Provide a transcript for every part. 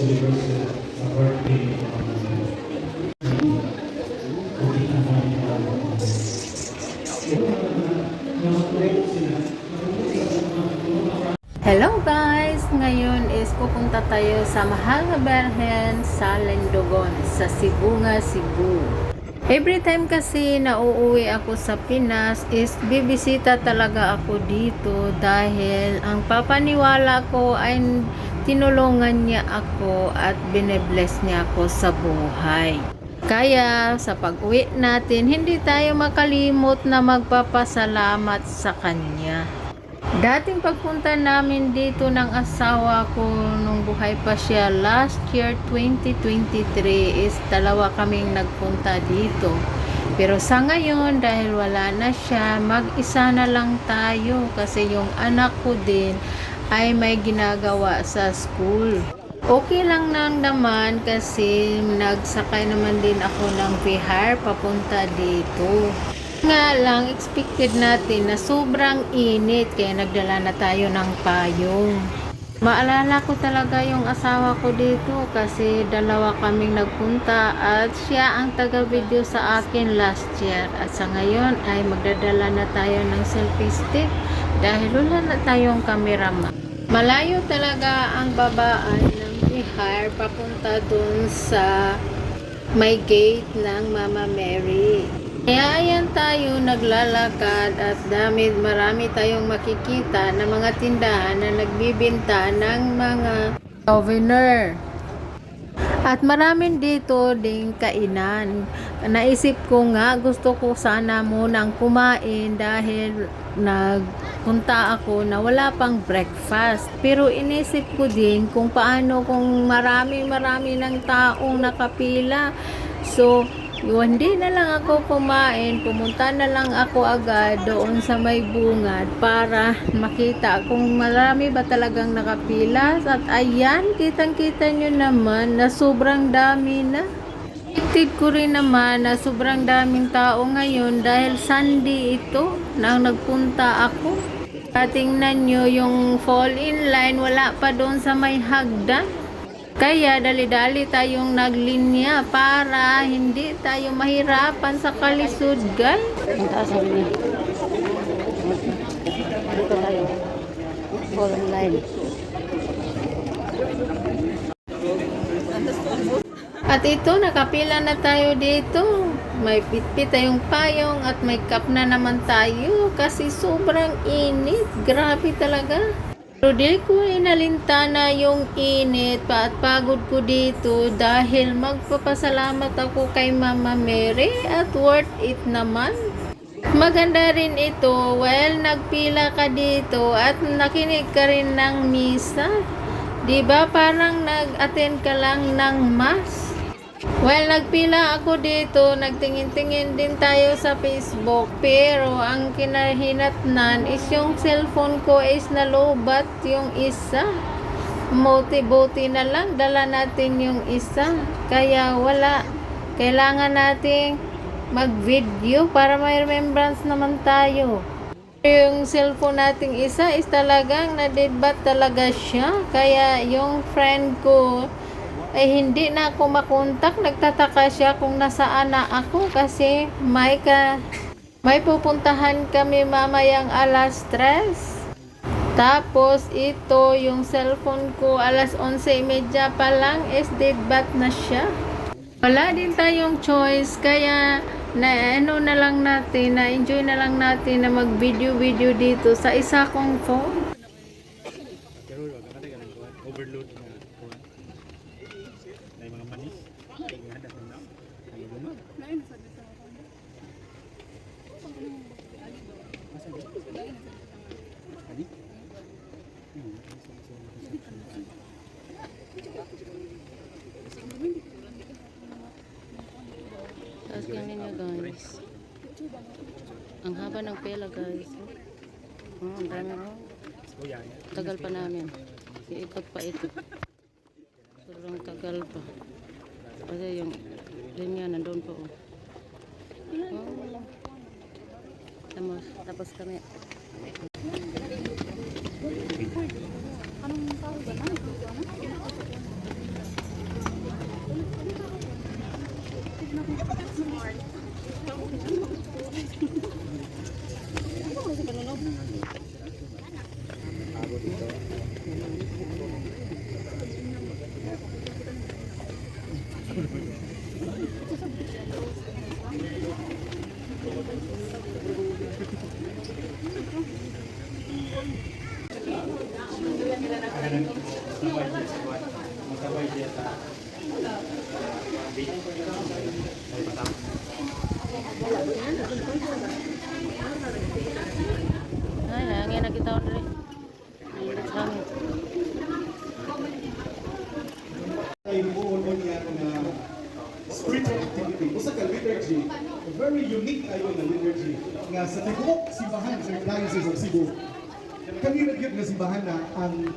Hello guys! Ngayon is pupunta tayo sa Mahal na Birhen sa Lendogon, sa Cebu nga, Cebu. Every time kasi na uuwi ako sa Pinas is bibisita talaga ako dito dahil ang papaniwala ko ay tinulungan niya ako at binebless niya ako sa buhay. Kaya sa pag-uwi natin, hindi tayo makalimot na magpapasalamat sa kanya. Dating pagpunta namin dito ng asawa ko nung buhay pa siya last year 2023 is dalawa kaming nagpunta dito. Pero sa ngayon dahil wala na siya, mag-isa na lang tayo kasi yung anak ko din ay may ginagawa sa school. Okay lang naman kasi nagsakay naman din ako ng bihar papunta dito. Nga lang, expected natin na sobrang init kaya nagdala na tayo ng payong. Maalala ko talaga yung asawa ko dito kasi dalawa kaming nagpunta at siya ang taga-video sa akin last year. At sa ngayon ay magdadala na tayo ng selfie stick dahil wala na tayong cameraman. Malayo talaga ang babaan ng bihar papunta dun sa may gate ng Mama Mary. Kaya ayan tayo naglalakad at marami tayong makikita na mga tindahan na nagbibenta ng mga souvenir. At maraming dito ding kainan. Naisip ko nga gusto ko sana munang kumain dahil nagpunta ako na wala pang breakfast. Pero inisip ko din kung paano kung marami ng taong nakapila. So hindi na lang ako kumain, pumunta na lang ako agad doon sa may bungad para makita kung marami ba talagang nakapila. At ayan, kitang-kita nyo naman na sobrang dami na. Expected ko rin naman na sobrang daming tao ngayon dahil Sunday ito nang nagpunta ako. Tingnan nyo yung fall in line, wala pa doon sa may hagdan. Kaya dali-dali tayong naglinya para hindi tayo mahirapan sa kalisod, guys. Ang taas sabi niya. Dito tayo. Fall in line. At ito, nakapila na tayo dito. May pitpit tayong payong at may cup na naman tayo kasi sobrang init. Grabe talaga. Pero di ko inalintana yung init at pagod ko dito dahil magpapasalamat ako kay Mama Mary at worth it naman. Maganda rin ito while nagpila ka dito at nakinig ka rin ng misa. Diba parang nag-attend ka lang ng mass? While nagpila ako dito, nagtingin-tingin din tayo sa Facebook. Pero ang kinahinatnan is yung cellphone ko is nalobat yung isa. Buti na lang, dala natin yung isa. Kaya wala. Kailangan nating mag-video para may remembrance naman tayo. Yung cellphone nating isa is talagang na-deadbat talaga siya. Kaya yung friend ko ay hindi na ako makontak. Nagtataka siya kung nasaan na ako kasi may pupuntahan kami mamayang alas 3. Tapos ito yung cellphone ko alas 11:30 pa lang is deadbat na siya. Wala din tayong choice kaya na-enjoy na lang natin na mag-video dito sa isa kong phone. Overload na phone. May mga manis. Ihanda ko na. Ay guma. Lain sa dito. Asa dito? Ani? Taas ganyan niya, guys. Ang haba ng pela, guys. Ang dami, oh. Tagal pa namin. Iikot pa ito. Sobrang tagal pa. Kasi yung linya nandun pa, oh. Tapos kami. Anong tawag ba na? Magkabay siya sa ay patang. Ay, hangin na kita rin. It's hangin. Ay buon mo niya na spiritual activity. Usa ka liturgy, a very unique ayo na liturgy nga sa tibuok simbahan sa Diocese of Cebu. Kanina gyud nga simbahan na ang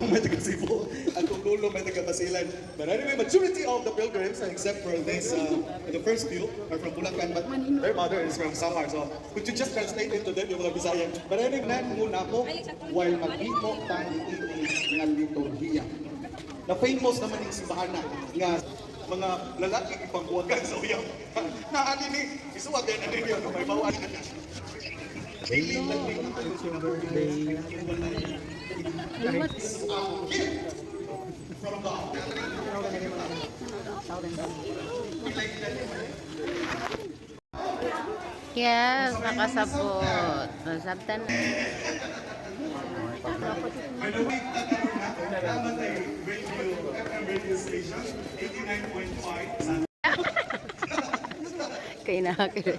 may taga Cebu, ang kukulo may taga Basilan. But anyway, majority of the pilgrims, except for this, the first few, are from Bulacan, but their mother is from Samar. So, could you just translate it to them, yung mga Bisayan? But anyway, nan muna ko, while maghimo tayo ng liturhiya. Na famous naman yung simbahan na nga mga lalaki ipangbuwagan sa uyaw. Naani ni, isuwag yan na ninyo, may bawal ka na. Daily lang din yung birthday. Yes, nakasabot. Nasabtan na. Kaya nakakira.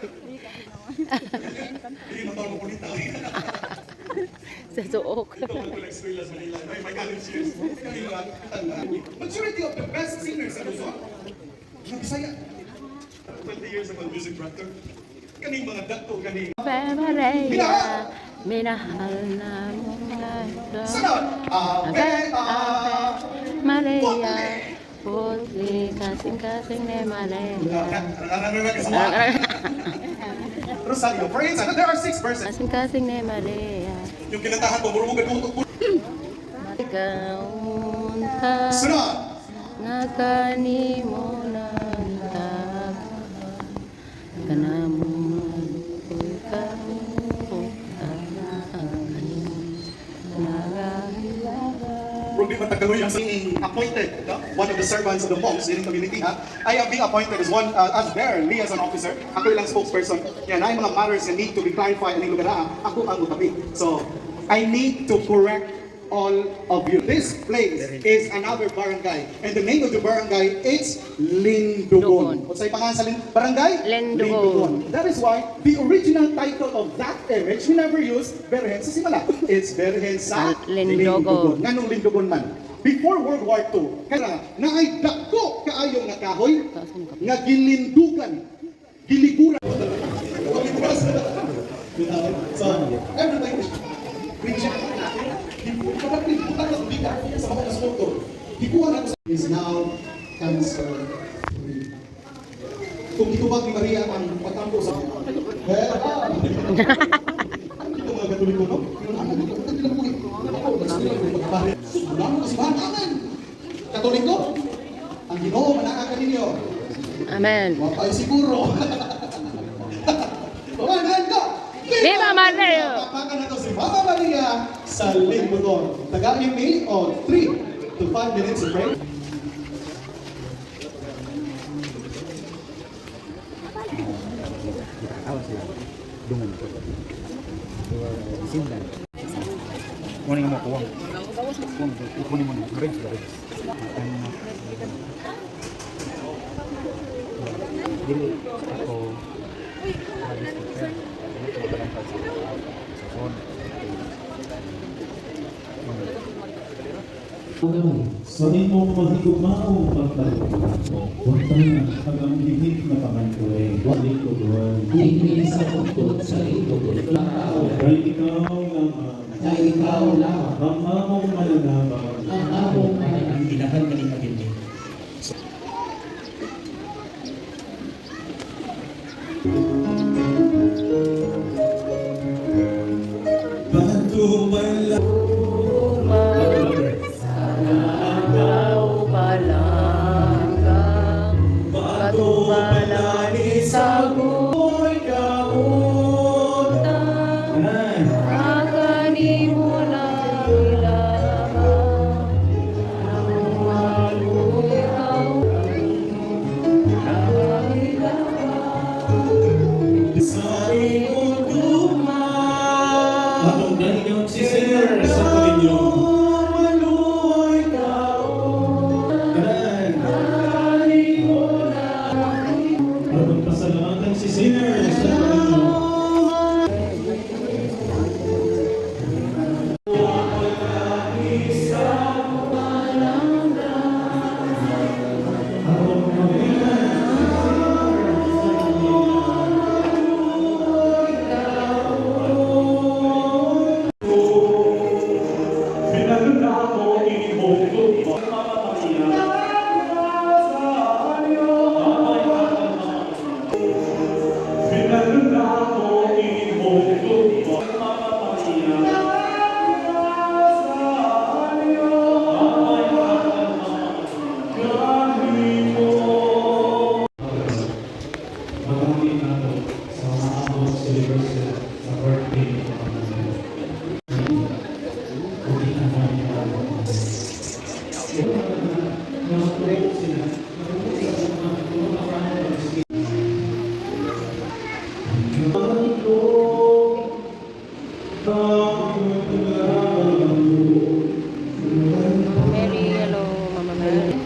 Sa suok. Majority of the best singers sa Luzon, mga Bisaya. 20 years ago, music director. Kaning mga dato, kaning... Ave Maria, minahal na mga ito. Sunod! Ave, Ave Maria, putli kasing-kasing ni Maria. Rosario, for instance, there are 6 verses. Kasing-kasing ni Maria. Yung kinatahan mo, murumong gadutok po. Ikaw munta Sunod! nga kanimo ng taga kanamon ikaw Ruby Matagaloy ang being appointed, no? One of the servants of the monks in the community. I am being appointed as one, as their liaison officer. Ako ilang spokesperson. Yan, ay mga matters that need to be clarified and lugar ako ang utapi. So, I need to correct all of you. This place is another barangay. And the name of the barangay is Lindugon. What's say pangalan sa barangay? Lindugon. That is why the original title of that image we never used Berhen sa Simala. It's Berhen sa Lindugon. Nganong Lindugon man? Before World War II, kaya na ay dako kaayong nga kahoy nga gilindugan, giliguran. So, everything is now cancer free. Kung itubag ni Maria ang patampo sa ito mga Katoliko, no? Katoliko, ang Ginoo manakakan ninyo. Amen. Wapay siguro. Pamanan ko! Viva Maria! Papakan na to si Mama Maria sa Lindugon. Tagaan me on 3 to 5 minutes of break. Awas ya. Dungan ko. Sindan. Kunin mo kuwang. Kunin mo na. Rin sa rin. Dili ako habis prepare. Sa phone. Sa imong mahigugmaong pagtalong, huwag tayo hanggang higit na pamantuloy. Walik ko doon. Hindi sa pagtulog sa ito, Kay ikaw lamang, na ikaw lamang ang among mananabang, ang among ang ginahan ka ni Pagindi. Patuman Patubalani sa buhay kauntan, akani mo na ilaban, Mama Mary, hello, Mama Mary.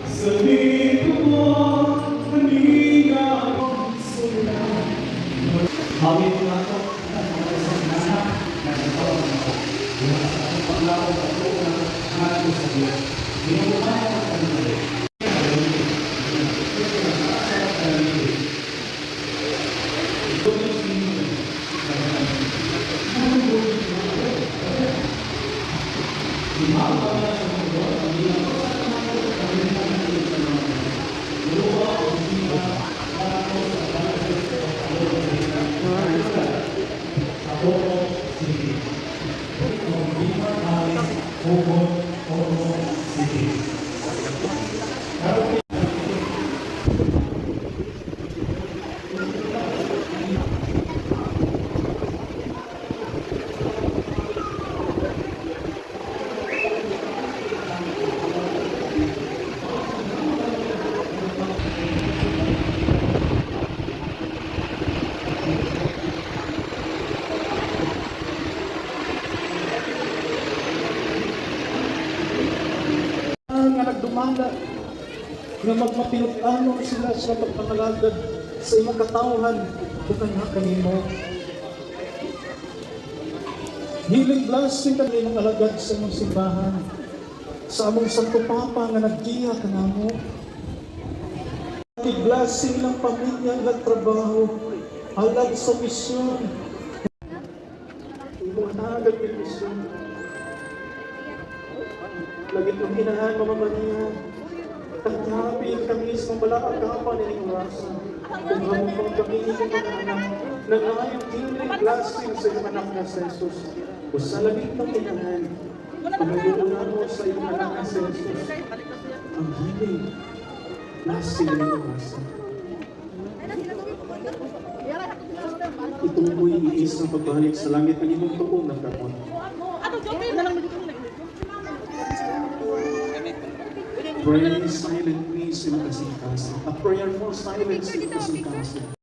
Nga nagdumanda nga magmapinut-ano sila sa pagpangalagad sa imong katawhan bukan nga kanimo. Healing blessing ka nimong alagad sa imong simbahan, sa among Santo Papa nga naggiya kanamo. Blessing ng pamilya ng trabaho, alag sa misyon. Imong alagad ng misyon. Lagi itong hinahan, Mama Maria. Taghapin kami sa malaang kapan nining orasan. Kung hamon pang kami inyong mga anak, nangayong healing blessing sa iyong anak na sa Jesus. O sa labing ng hinahan, pangayunan mo sa iyong anak na sa Jesus. Ang healing blessing ng orasan. Ituloy iis ng pagbalik sa langit ng iyong tuong ng kapon. Pray silently sa kasing-kasing. A prayer for silence sa kasing-kasing.